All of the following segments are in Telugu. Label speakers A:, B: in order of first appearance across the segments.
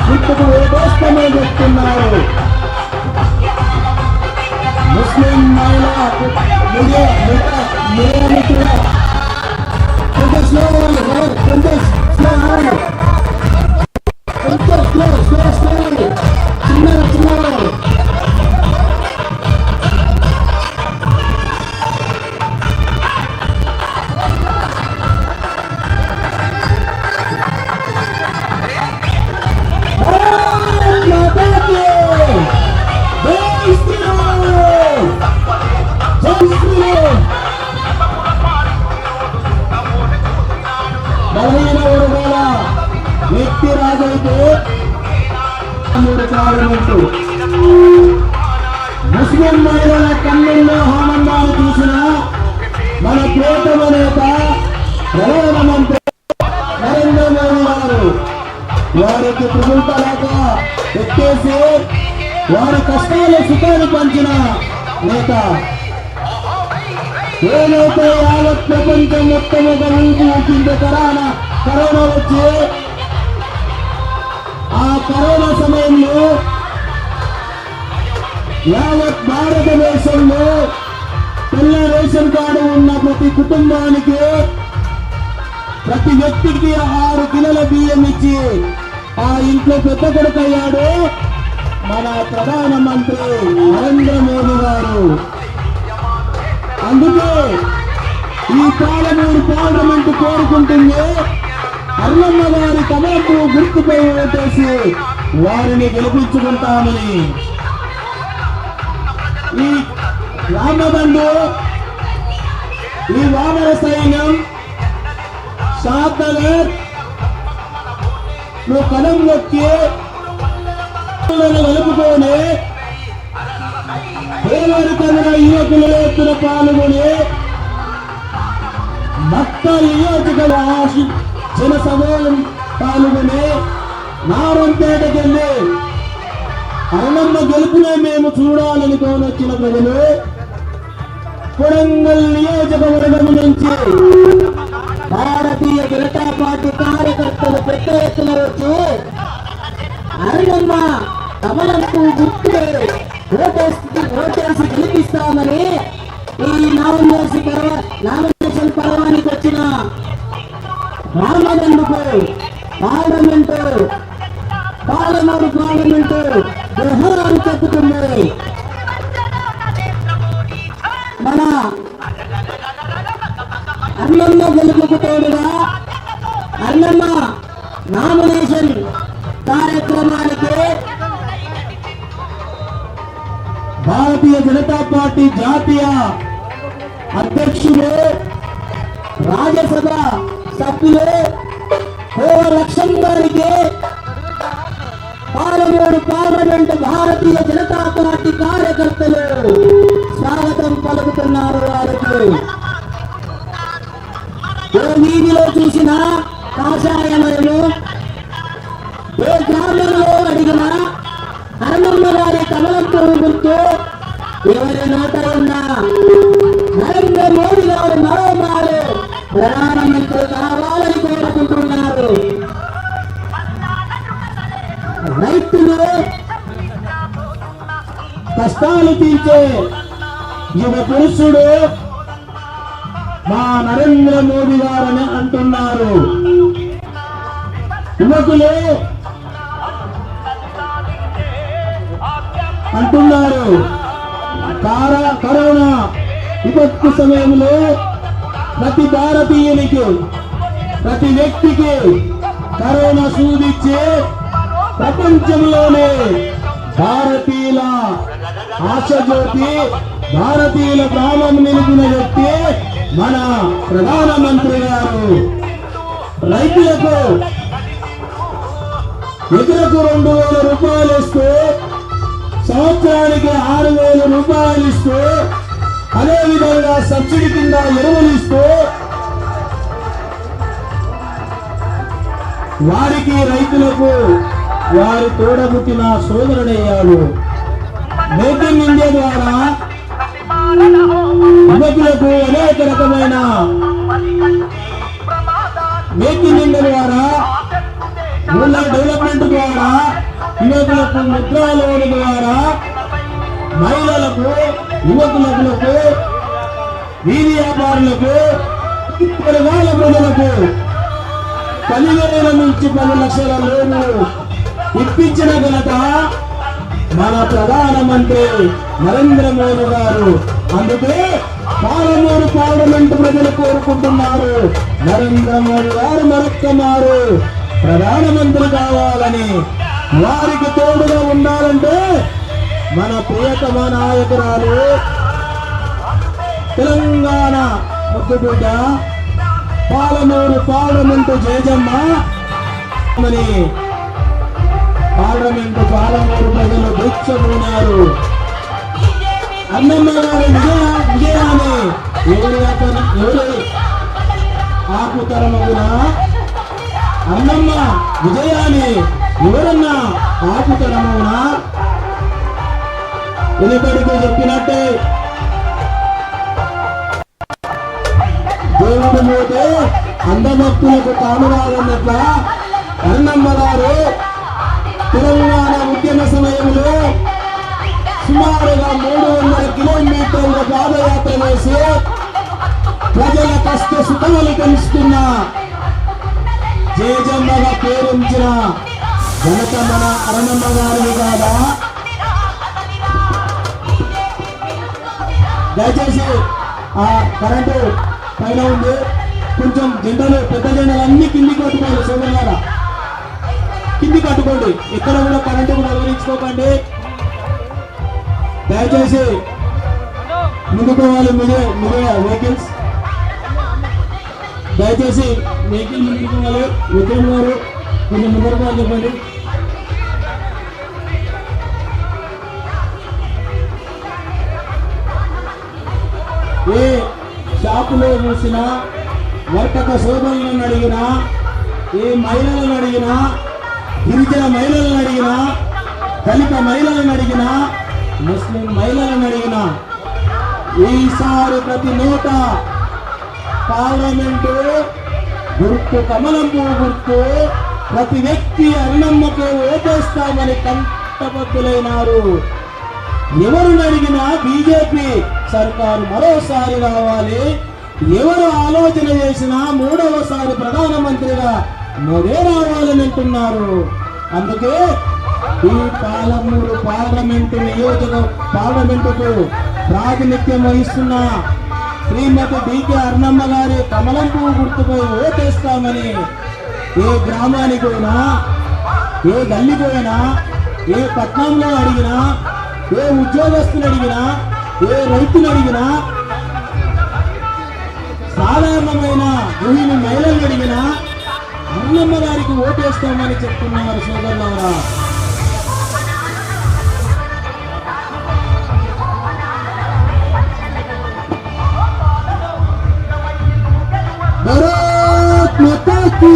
A: గుర్తుకు ఓటేస్తామని చెప్తున్నారు. ముస్లిం మహిళా బలహీన వర్గాల వ్యక్తి రాజైతే పార్లమెంటు ముస్లిం మహిళల కన్నుల్లో ఆనందాన్ని చూసిన మన ప్రియతమ నేత ప్రధానమంత్రి నరేంద్ర మోదీ గారు వారికి ప్రభుత్వలేక ఎత్తేసి వారి కష్టాల సుఖాన్ని పంచిన నేత. ఏదైతే యావత్ ప్రపంచం మొత్తం ఒక ఊపి ఊపిందో కరోనా వచ్చి ఆ కరోనా సమయంలో యావత్ భారతదేశంలో తెల్ల రేషన్ కార్డు ఉన్న ప్రతి కుటుంబానికి ప్రతి వ్యక్తికి 6 కిలోల బియ్యం ఇచ్చి ఆ ఇంట్లో పెద్ద కొడుకయ్యాడు మన ప్రధానమంత్రి నరేంద్ర మోదీ గారు. అందుకే ఈ పార్లమెంటు కోరుకుంటుంది అల్లమ్మ గారి కమాండు గుర్తుపై ఓటేసి వారిని గెలిపించుకుంటామని. ఈ రామబంధు ఈ వానర సైన్యం షాద్నగర్ నువ్వు కలం నొక్కి వెలుపుకొని పేదరికమైన యువకుల ఎత్తున పాల్గొని మక్తల్ నియోజకవర్గ జనసభలో పాల్గొని నారంపేటకెళ్ళి అన్నమ్మ గెలుపునే మేము చూడాలని కోనొచ్చిన ప్రజలు కొడంగల్ నియోజకవర్గం నుంచి భారతీయ జనతా పార్టీ కార్యకర్తలు పెద్ద ఎత్తున వచ్చి అన్నమ్మ కమలంకు గుర్తులే ఓటేసి గెలిపిస్తామని ఈ నామినేషన్ పర్వానికి వచ్చిన రామబంధుకు పాలమూరు పార్లమెంటు వ్యవహారాలు చెప్పుతున్నాయి. మన అన్నమ్మ గెలుపుకు తోడుగా అన్నమ్మ నామినేషన్ కార్యక్రమానికి భారతీయ జనతా పార్టీ జాతీయ అధ్యక్షులు రాజ్యసభ సభ్యులు లక్ష్మణ్ గారికి పాలమూరు పార్లమెంటు భారతీయ జనతా పార్టీ కార్యకర్తలు స్వాగతం పలుకుతున్నారు. వారికి ఏ వీధిలో చూసినా కాషాయమయులు, ఏ గ్రామంలో అడిగినా అన్నమ్మ గారి కమలంతో గుర్తు ఎవరి నోట ఉన్నా నరేంద్ర మోదీ గారు మరోమారు ప్రధానమంత్రి కావాలని కోరుకుంటున్నారు. రైతులు కష్టాలు తీర్చే యువ పురుషుడు మా నరేంద్ర మోదీ గారని అంటున్నారు. యువకులు అంటున్నారు కరోనా విపత్తు సమయంలో ప్రతి భారతీయునికి ప్రతి వ్యక్తికి కరోనా సూదిచ్చి ప్రపంచంలోనే భారతీయుల ఆశజ్యోతి భారతీయుల ప్రాణం నిలిపిన వ్యక్తి మన ప్రధానమంత్రి గారు. రైతులకు ఎకరకు 2,000 రూపాయలు ఇస్తూ సంవత్సరానికి 6,000 రూపాయలు ఇస్తూ అదేవిధంగా సబ్సిడీ కింద ఎరువులు ఇస్తూ వారికి రైతులకు వారి తోడబుట్టిన సోదరుడయ్యాడు. మేక్ ఇన్ ఇండియా ద్వారా యువకులకు అనేక రకమైన మేక్ ఇన్ ఇండియా ద్వారా రూరల్ డెవలప్మెంట్ ద్వారా యువకులకు ముద్రా లోన్ ద్వారా మహిళలకు యువకులకు వీధి వ్యాపారులకు వర్గాల ప్రజలకు 10,000 నుంచి 10 లక్షల లోన్లు ఇప్పించిన ఘనత మన ప్రధానమంత్రి నరేంద్ర మోదీ గారు. అందుకే పాలమూరు పార్లమెంటు ప్రజలు కోరుకుంటున్నారు, నరేంద్ర మోదీ గారు మరొక్కమారు ప్రధానమంత్రి కావాలని. వారికి తోడుగా ఉండాలంటే మన ప్రియతమ నాయకురాలు తెలంగాణ ముద్దుబిడ్డ పాలమూరు పార్లమెంటు జయజమ్మ అని పాలమూరు ప్రజలు దీక్షకున్నారు. అన్నమ్మ గారి విజయాన్ని ఎవరు ఆపుతరమగునా? అన్నమ్మ విజయాన్ని ఎవరన్నా ఆపుతరమగునా? వెనుకడికి చెప్పినట్టే దేవుడు పోతే అందభక్తులకు తానురాలన్నట్ల అన్నమ్మ గారు తెలంగాణ ఉద్యమ సమయంలో సుమారుగా 300 కిలోమీటర్ల పాదయాత్ర వేసి ప్రజల కష్ట సుఖములు తెలుసుకున్న జయజమ్మగా పేరుంచిన ఘనత మన అరణమ్మ గారిని కాదా? దయచేసి ఆ కరెంటు పైన ఉంది, కొంచెం జెండాలు పెద్ద జెండాలు అన్ని కిందికి కట్టుకోండి. సోదరులారా కింది కట్టుకోండి, ఎక్కడ కూడా కరెంటు కూడా వివరించుకోకండి. దయచేసి ముందుకోవాలి. మీడియా వెహికల్స్ దయచేసి వెహికల్ ముందుకోవాలి. విక్రమ్ గారు కొంచెం ముందుకోవాలి చెప్పండి. ఏ షాపులో చూసినా, వర్తక సోదరులను అడిగినా, ఏ మహిళలను అడిగినా, గిరిజన మహిళలను అడిగినా, దళిత మహిళలను అడిగినా, ముస్లిం మహిళలను అడిగినా, ఈసారి ప్రతి నోట పార్లమెంటు గుర్తు కమలం పువ్వు గుర్తు, ప్రతి వ్యక్తి అన్నమ్మకు ఓటేస్తామని కంటబద్దులైనారు. ఎవరు అడిగినా బీజేపీ సర్కారు మరోసారి రావాలి, ఎవరు ఆలోచన చేసినా 3వసారి ప్రధానమంత్రిగా మోదీ రావాలని అంటున్నారు. అందుకే ఈ పాలమూరు పార్లమెంటుకు ప్రాతినిధ్యం వహిస్తున్న శ్రీమతి డికే అరుణమ్మ గారి కమలం పువ్వు గుర్తుపై ఓటేస్తామని ఏ గ్రామానికి పోయినా, ఏ గల్లి పోయినా, ఏ పట్టణంలో అడిగినా, ఏ ఉద్యోగస్తులు అడిగినా, ఏ రైతులు అడిగినా, సాధారణమైన గృహిణి మహిళలు అడిగినా అరుణమ్మ గారికి ఓటేస్తామని చెప్తున్నారు. సోదరులారా భారత్ మాతా కీ,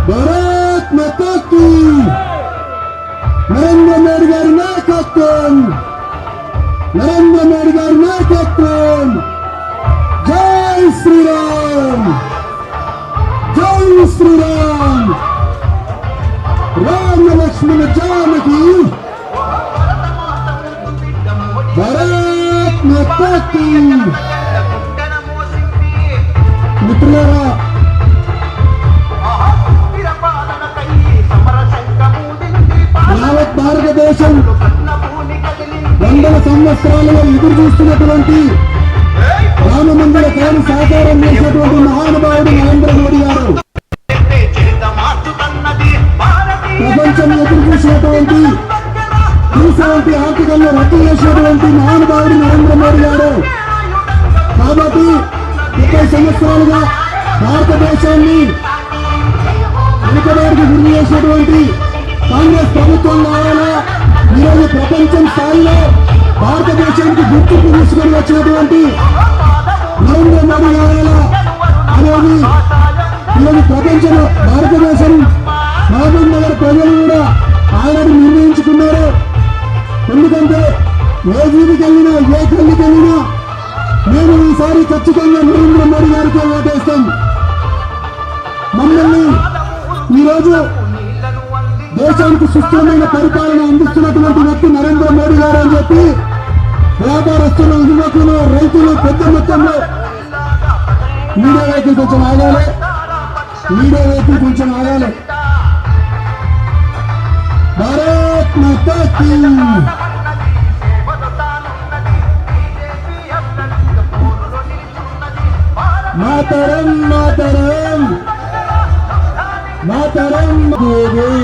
A: భారత్ మాతా కీ. నరేంద్ర మోడీ గారి నాయకత్వం, నరేంద్ర మోడీ గారి నాయకత్వం. జై శ్రీరామ్, జై శ్రీరామ్. రామ లక్ష్మణ జానకి. భారత్ మాతా కీ. మిత్రులారా యావత్ భారతదేశం 100 సంవత్సరాలుగా ఎదురు చూస్తున్నటువంటి రామ మందిర కాని సాకారం చేసినటువంటి మహానుభావుడు నరేంద్ర మోడీ గారు, ప్రపంచం ఎదురు చూసినటువంటి T70 ఆర్టికల్లో రద్దు చేసినటువంటి మహానుభావుడు నరేంద్ర మోడీ గారు. కాబట్టి 30 సంవత్సరాలుగా భారతదేశాన్ని వెనుకబాటుకు గురి చేసినటువంటి కాంగ్రెస్ ప్రభుత్వం కావాలా, ఈరోజు ప్రపంచం స్థాయిలో భారతదేశానికి గుర్తింపు తీసుకొని వచ్చినటువంటి నరేంద్ర మోడీ కావాలా అనేది ఈరోజు ప్రపంచంలో భారతదేశం మహబూబ్ నగర్ ప్రజలు కూడా ఆల్రెడీ నిర్ణయించుకున్నారు. ఎందుకంటే ఏ వీధికి వెళ్ళినా, ఏ గల్లికి వెళ్ళినా మేము ఈసారి ఖచ్చితంగా నరేంద్ర మోడీ గారికి ఓటేస్తాం. మమ్మల్ని ఈరోజు దేశానికి సుస్థిరమైన పరిపాలన అందిస్తున్నటువంటి వ్యక్తి నరేంద్ర మోడీ గారు అని చెప్పి వ్యాపారస్తులు, యువకులు, రైతులు పెద్ద మొత్తంలో మీడియా వైపు కొంచెం ఆగాలి, మీడియా వైపు కొంచెం ఆగాలి. భారత్ మాతా కీ మాతరం మాతరం మాతరం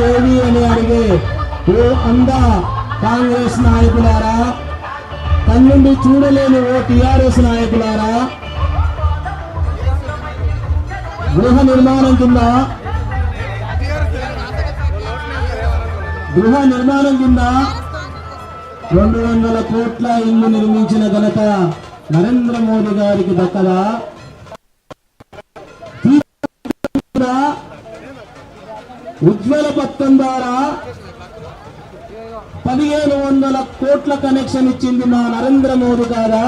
A: ఏది అని అడిగే ఓ అందా కాంగ్రెస్ నాయకులారా, కన్నుండి చూడలేని ఓ టిఆర్ఎస్ నాయకులారా, గృహ నిర్మాణం కింద 200 కోట్ల ఇల్లు నిర్మించిన ఘనత నరేంద్ర మోదీ గారికి దక్కదా? ఉజ్వల పథకం ద్వారా 1500 కోట్ల కనెక్షన్ ఇచ్చింది మా నరేంద్ర మోదీ గారా?